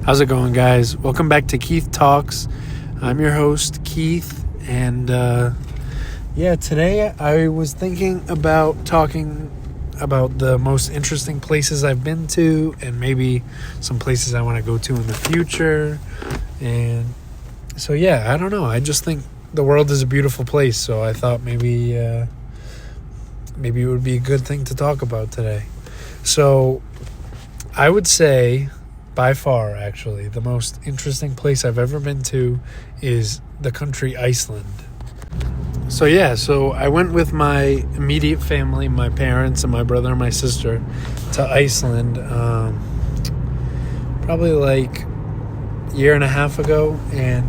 How's it going, guys? Welcome back to KeithTalks. I'm your host, Keith, and today I was thinking about talking about the most interesting places I've been to and maybe some places I want to go to in the future. And so, I don't know. I just think the world is a beautiful place, so I thought maybe it would be a good thing to talk about today. So I would say, by far, actually, the most interesting place I've ever been to is the country Iceland. So I went with my immediate family, my parents and my brother and my sister, to Iceland probably like a year and a half ago. And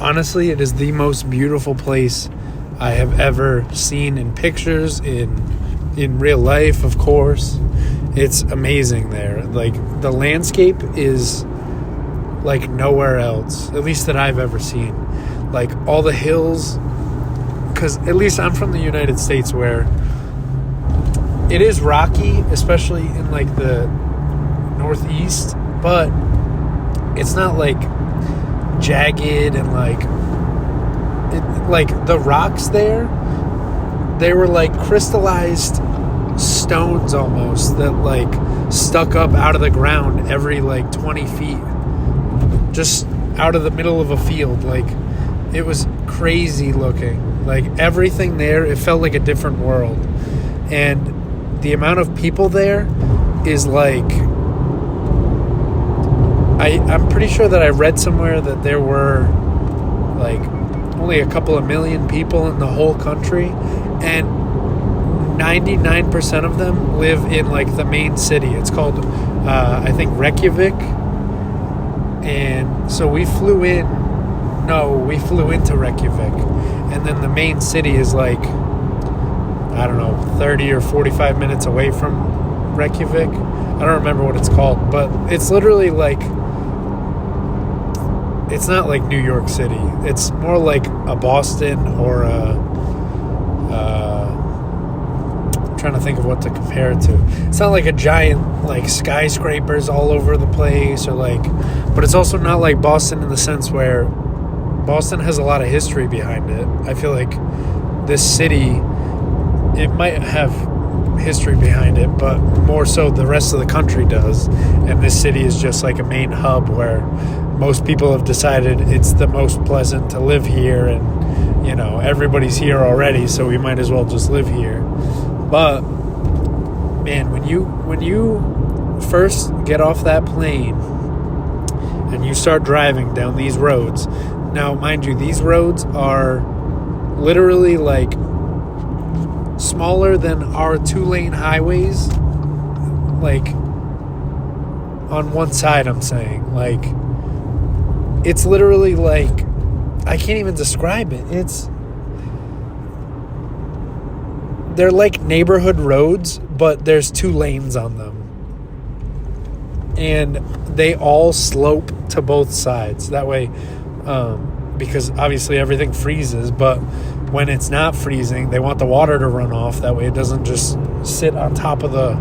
honestly, it is the most beautiful place I have ever seen in pictures, in real life, of course. It's amazing there. Like, the landscape is like nowhere else, at least that I've ever seen. Like, all the hills, because at least I'm from the United States, where it is rocky, especially in like the Northeast, but it's not like jagged and like the rocks there, they were like crystallized stones almost that like stuck up out of the ground every like 20 feet just out of the middle of a field. Like, it was crazy looking. Like, everything there, it felt like a different world. And the amount of people there is like, I'm pretty sure that I read somewhere that there were like only a couple of million people in the whole country, and 99% of them live in like the main city. It's called I think Reykjavik. And so we flew into Reykjavik, and then the main city is like, I don't know, 30 or 45 minutes away from Reykjavik. I don't remember what it's called, but it's literally like, it's not like New York City. It's more like a Boston or I'm trying to think of what to compare it to. It's not like a giant like skyscrapers all over the place, or like, but it's also not like Boston in the sense where Boston has a lot of history behind it. I feel like this city, it might have history behind it, but more so the rest of the country does. And this city is just like a main hub where most people have decided it's the most pleasant to live here, and everybody's here already, so we might as well just live here. But man, when you first get off that plane and you start driving down these roads, now mind you, these roads are literally like smaller than our 2-lane highways, like on one side, I'm saying. Like, it's literally like, I can't even describe it. They're like neighborhood roads, but there's 2 lanes on them. And they all slope to both sides. That way, because obviously everything freezes, but when it's not freezing, they want the water to run off. That way it doesn't just sit on top of the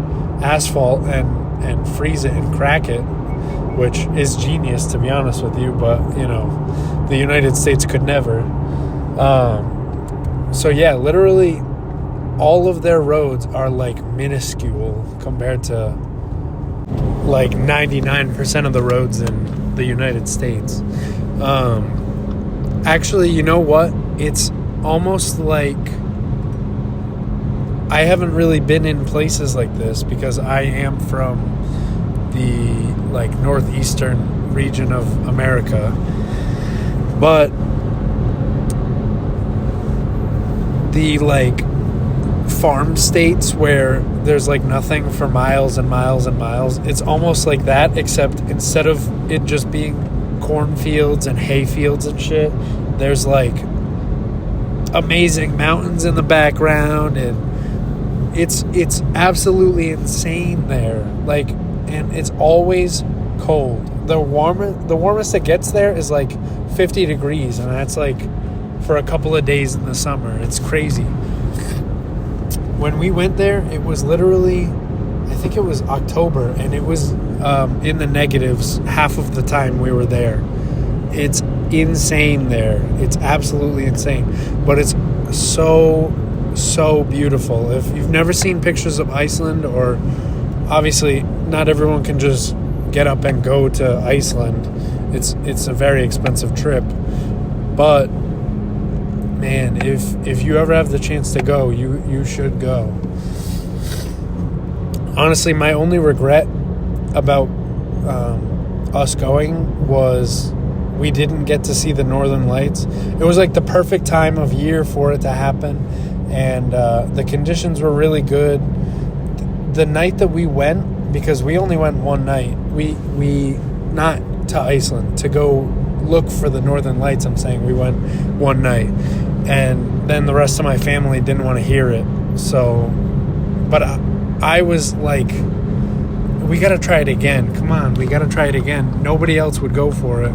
asphalt and freeze it and crack it, which is genius, to be honest with you. But, the United States could never. Literally all of their roads are like minuscule compared to like 99% of the roads in the United States. Actually, you know what? It's almost like I haven't really been in places like this because I am from the like northeastern region of America. But the like farm states where there's like nothing for miles and miles and miles, it's almost like that, except instead of it just being cornfields and hay fields and shit, there's like amazing mountains in the background, and it's absolutely insane there. Like, and it's always cold. The warmest it gets there is like 50 degrees, and that's like for a couple of days in the summer. It's crazy. When we went there, it was literally I think it was October, and it was in the negatives half of the time we were there. It's insane there. It's absolutely insane. But it's so beautiful. If you've never seen pictures of Iceland, or obviously not everyone can just get up and go to Iceland. It's a very expensive trip. But man, if you ever have the chance to go, you should go. Honestly, my only regret about us going was we didn't get to see the Northern Lights. It was like the perfect time of year for it to happen, and the conditions were really good. The night that we went, because we only went one night, we not to Iceland to go look for the Northern Lights. I'm saying we went one night, and then the rest of my family didn't want to hear it. So, but I was like, we got to try it again. Come on, we got to try it again. Nobody else would go for it.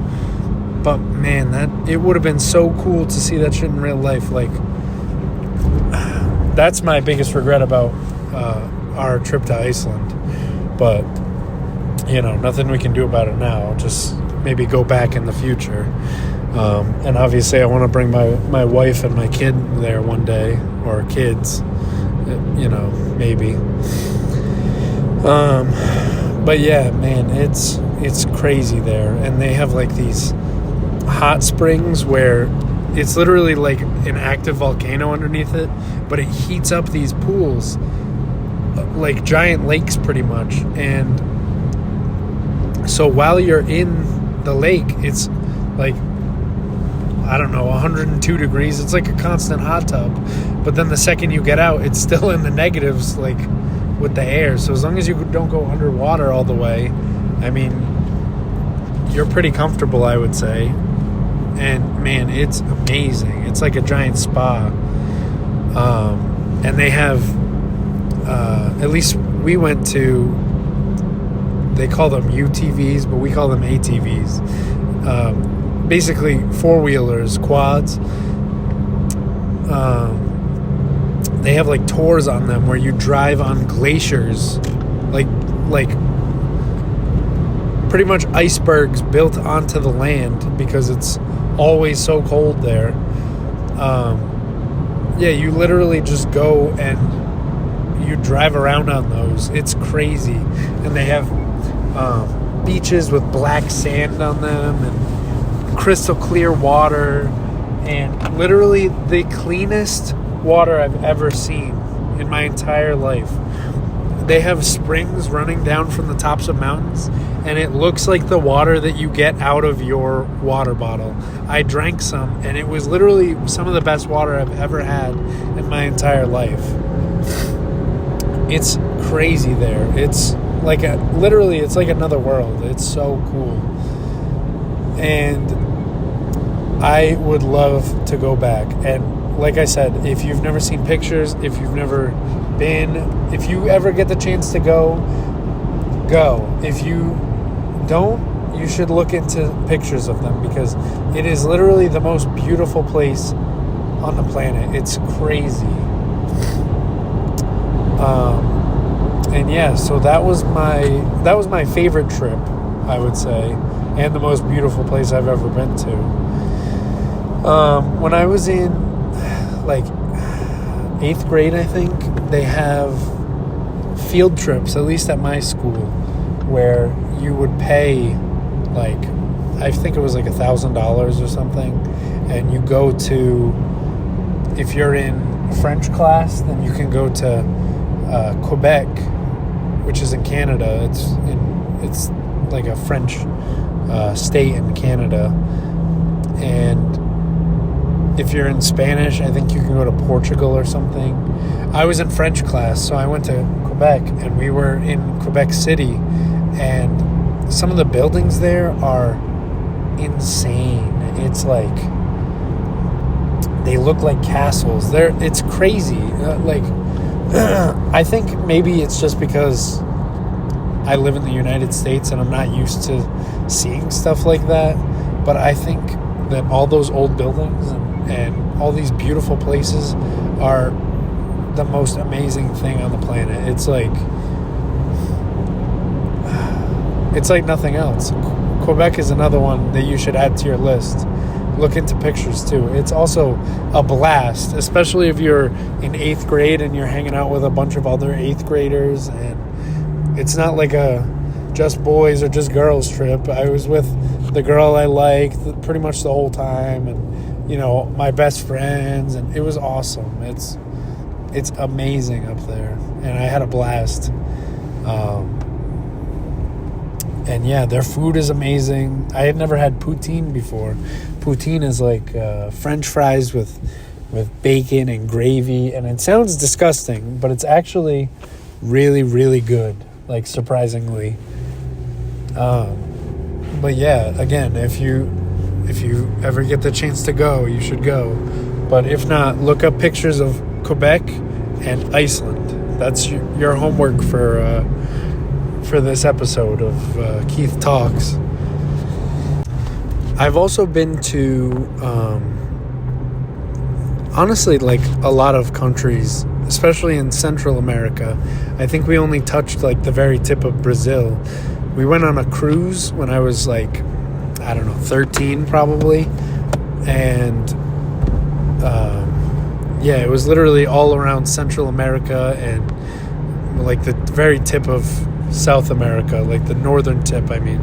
But man, it would have been so cool to see that shit in real life. Like, that's my biggest regret about our trip to Iceland. But, nothing we can do about it now. Just maybe go back in the future. And obviously I want to bring my wife and my kid there one day, or kids, maybe. But yeah, man, it's crazy there. And they have like these hot springs where it's literally like an active volcano underneath it, but it heats up these pools like giant lakes pretty much. And so while you're in the lake, it's like, I don't know, 102 degrees. It's like a constant hot tub. But then the second you get out, it's still in the negatives, like with the air. So as long as you don't go underwater all the way, I mean, you're pretty comfortable, I would say. And man, it's amazing. It's like a giant spa. And they have, at least we went to, they call them UTVs, but we call them ATVs. Basically four-wheelers, quads. They have like tours on them where you drive on glaciers, like pretty much icebergs built onto the land because it's always so cold there. You literally just go and you drive around on those. It's crazy. And they have beaches with black sand on them and crystal clear water, and literally the cleanest water I've ever seen in my entire life. They have springs running down from the tops of mountains, and it looks like the water that you get out of your water bottle. I drank some, and it was literally some of the best water I've ever had in my entire life. It's crazy there. It's like it's like another world. It's so cool. And I would love to go back. And like I said, if you've never seen pictures, if you've never been, if you ever get the chance to go. If you don't, you should look into pictures of them, because it is literally the most beautiful place on the planet. It's crazy. And yeah, so that was my favorite trip, I would say, and the most beautiful place I've ever been to. When I was in like 8th grade, I think, they have field trips, at least at my school, where you would pay like, I think it was like $1,000 or something, and you go to, if you're in French class, then you can go to Quebec, which is in Canada. It's like a French state in Canada. And if you're in Spanish, I think you can go to Portugal or something. I was in French class, so I went to Quebec, and we were in Quebec City, and some of the buildings there are insane. It's like, they look like castles. It's crazy. I think maybe it's just because I live in the United States and I'm not used to seeing stuff like that. But I think that all those old buildings and all these beautiful places are the most amazing thing on the planet. It's like, it's like nothing else. Quebec is another one that you should add to your list. Look into pictures too. It's also a blast, especially if you're in 8th grade and you're hanging out with a bunch of other 8th graders, and it's not like a just boys or just girls trip. I was with the girl I liked pretty much the whole time, and my best friends, and it was awesome. It's amazing up there, and I had a blast. And yeah, their food is amazing. I had never had poutine before. Poutine is like French fries with bacon and gravy, and it sounds disgusting, but it's actually really, really good, like surprisingly. But yeah, again, if you ever get the chance to go, you should go. But if not, look up pictures of Quebec and Iceland. That's your homework for this episode of Keith Talks. I've also been to, honestly, like a lot of countries, especially in Central America. I think we only touched like the very tip of Brazil. We went on a cruise when I was like, 13 probably. And yeah, it was literally all around Central America and like the very tip of South America, like the northern tip, I mean.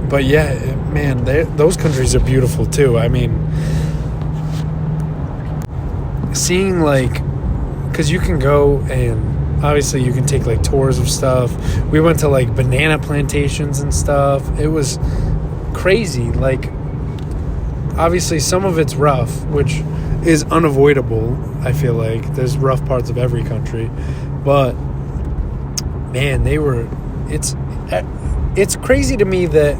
But yeah, man, those countries are beautiful too. I mean, seeing like, because you can go and obviously you can take like tours of stuff. We went to like banana plantations and stuff. It was crazy. Like, obviously some of it's rough, which is unavoidable. I feel like there's rough parts of every country, but man, it's crazy to me that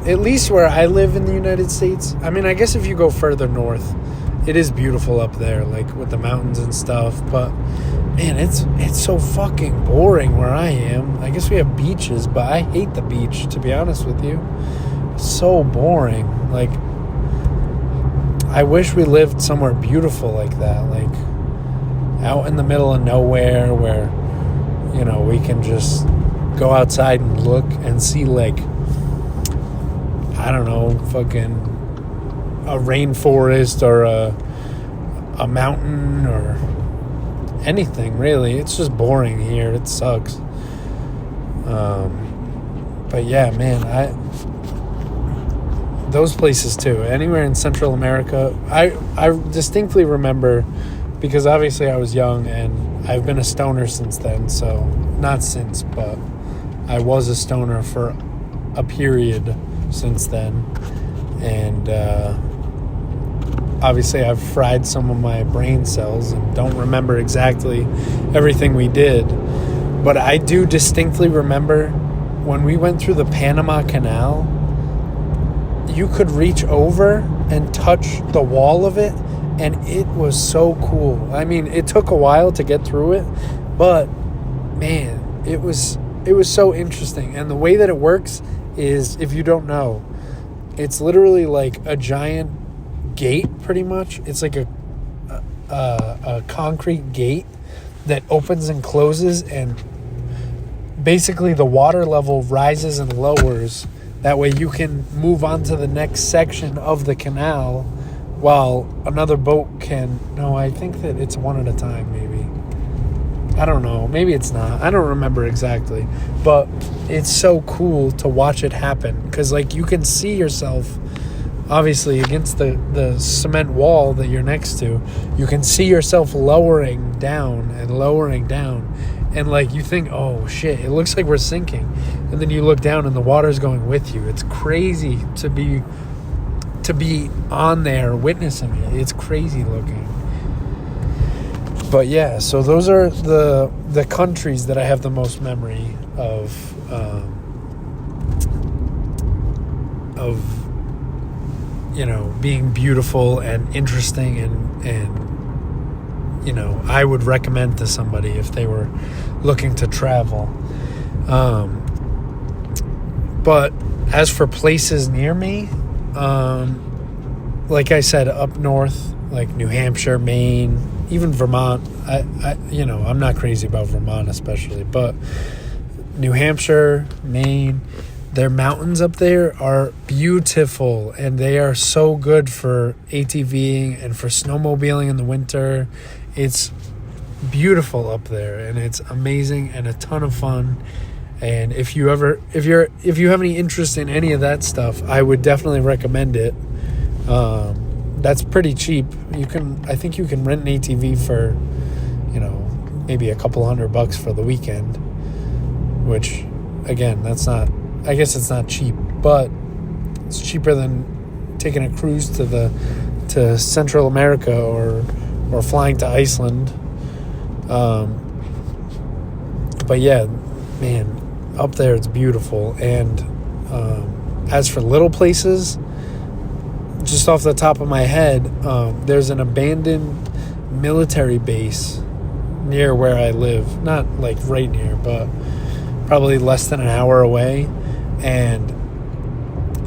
at least where I live in the United States, I mean, I guess if you go further north, it is beautiful up there, like with the mountains and stuff, but man, it's so fucking boring where I am. I guess we have beaches, but I hate the beach, to be honest with you. So boring. Like, I wish we lived somewhere beautiful like that, like out in the middle of nowhere where, we can just go outside and look and see like, I don't know, fucking a rainforest or a mountain or anything really. It's just boring here. It sucks. But yeah, man, those places too. Anywhere in Central America, I distinctly remember, because obviously I was young and I've been a stoner since then. So not since, but I was a stoner for a period since then, and obviously I've fried some of my brain cells and don't remember exactly everything we did, but I do distinctly remember when we went through the Panama Canal. You could reach over and touch the wall of it, and it was so cool. I mean, it took a while to get through it, but man, it was so interesting. And the way that it works is, if you don't know, it's literally like a giant gate, pretty much. It's like a concrete gate that opens and closes, and basically the water level rises and lowers. That way you can move on to the next section of the canal while another boat can... No, I think that it's one at a time, maybe. I don't know. Maybe it's not. I don't remember exactly. But it's so cool to watch it happen, because, like, you can see yourself, obviously, against the cement wall that you're next to. You can see yourself lowering down and lowering down. And, like, you think, oh, shit, it looks like we're sinking. And then you look down and the water's going with you. It's crazy to be on there witnessing it. It's crazy looking. But yeah, so those are the countries that I have the most memory of being beautiful and interesting and I would recommend to somebody if they were looking to travel. But as for places near me, like I said, up north, like New Hampshire, Maine, even Vermont, I'm not crazy about Vermont especially, but New Hampshire, Maine, their mountains up there are beautiful, and they are so good for ATVing and for snowmobiling in the winter. It's beautiful up there, and it's amazing and a ton of fun. And if you have any interest in any of that stuff, I would definitely recommend it. That's pretty cheap. I think you can rent an ATV for, maybe a couple $100 for the weekend, which again, I guess it's not cheap, but it's cheaper than taking a cruise to Central America or flying to Iceland. But yeah, man, up there it's beautiful. And as for little places, just off the top of my head, there's an abandoned military base near where I live. Not like right near, but probably less than an hour away. And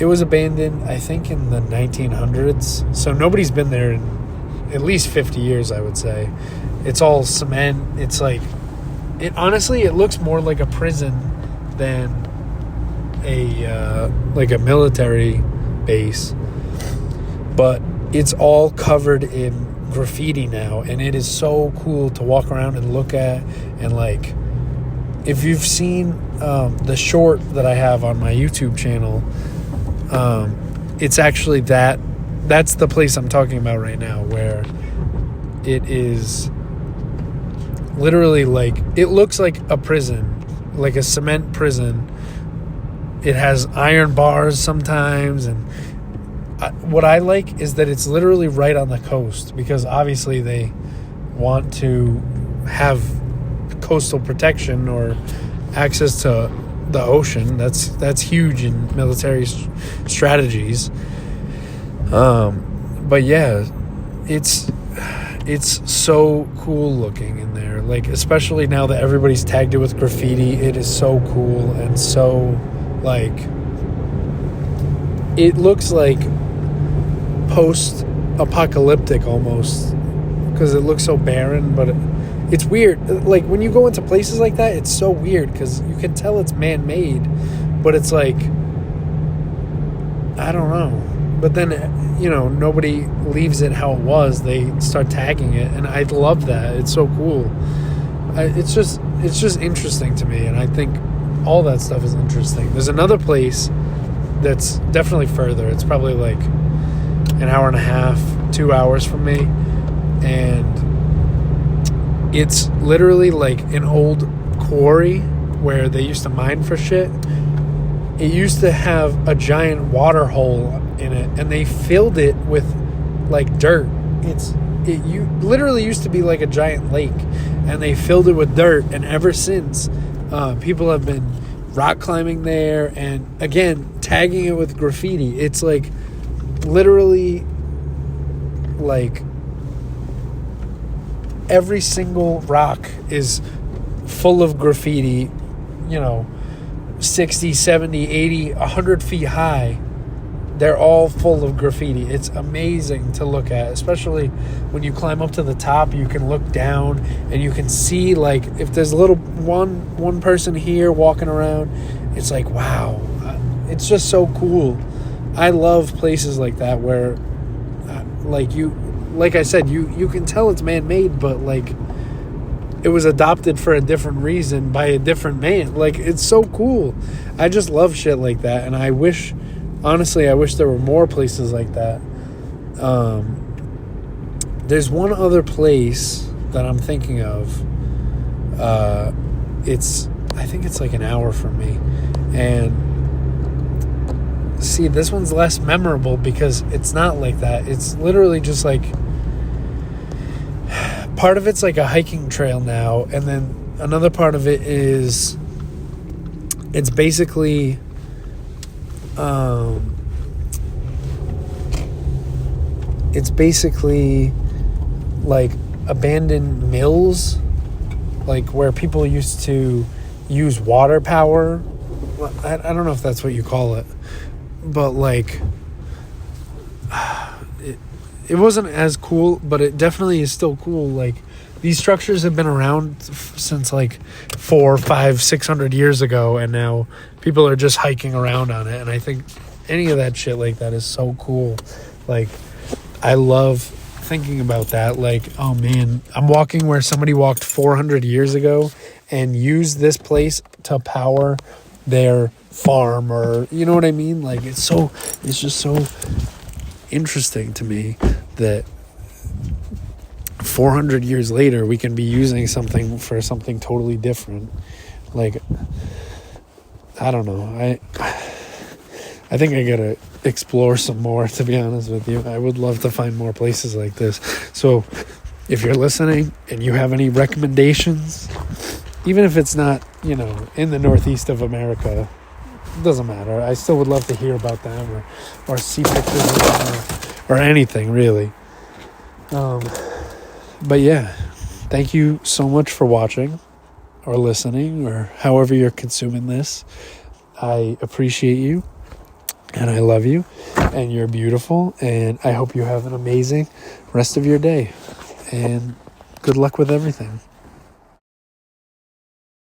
it was abandoned, I think, in the 1900s. So nobody's been there in at least 50 years, I would say. It's all cement. It's like, honestly, it looks more like a prison than a military base. But it's all covered in graffiti now, and it is so cool to walk around and look at. And like, if you've seen the short that I have on my YouTube channel, it's actually that's the place I'm talking about right now, where it is literally like, it looks like a prison, like a cement prison. It has iron bars sometimes, and what I like is that it's literally right on the coast, because obviously they want to have coastal protection or access to the ocean. That's huge in military strategies. But yeah, it's so cool looking in there. Like, especially now that everybody's tagged it with graffiti, it is so cool and so like, it looks like post-apocalyptic almost, because it looks so barren. But it's weird. Like, when you go into places like that, it's so weird because you can tell it's man-made, but it's like, I don't know. But then, nobody leaves it how it was. They start tagging it, and I love that. It's so cool. It's just interesting to me, and I think all that stuff is interesting. There's another place that's definitely further. It's probably like an hour and a half, 2 hours from me, and it's literally like an old quarry where they used to mine for shit. It used to have a giant water hole in it, and they filled it with like dirt. It literally used to be like a giant lake, and they filled it with dirt. And ever since, people have been rock climbing there, and again tagging it with graffiti. It's like literally like every single rock is full of graffiti, 60, 70, 80, 100 feet high. They're all full of graffiti. It's amazing to look at, especially when you climb up to the top. You can look down and you can see, like, if there's a little one person here walking around, it's like, wow. It's just so cool. I love places like that where, like I said, you can tell it's man-made, but like, it was adopted for a different reason by a different man. Like, it's so cool. I just love shit like that, and I wish there were more places like that. There's one other place that I'm thinking of. I think it's like an hour from me. And see, this one's less memorable because it's not like that. It's literally just like, part of it's like a hiking trail now, and then another part of it is, it's basically like abandoned mills, like where people used to use water power. I don't know if that's what you call it, but like, it wasn't as cool, but it definitely is still cool. Like, these structures have been around since like 400, 500, 600 years ago, and now people are just hiking around on it. And I think any of that shit like that is so cool. Like, I love thinking about that. Like, oh man, I'm walking where somebody walked 400 years ago and used this place to power their farm, or you know what I mean? Like, it's just so interesting to me that 400 years later we can be using something for something totally different. Like, I don't know. I think I gotta explore some more, to be honest with you. I would love to find more places like this. So if you're listening and you have any recommendations, even if it's not, in the northeast of America, it doesn't matter. I still would love to hear about them, or see pictures of them, or anything really. But yeah, thank you so much for watching or listening, or however you're consuming this. I appreciate you, and I love you, and you're beautiful, and I hope you have an amazing rest of your day, and good luck with everything.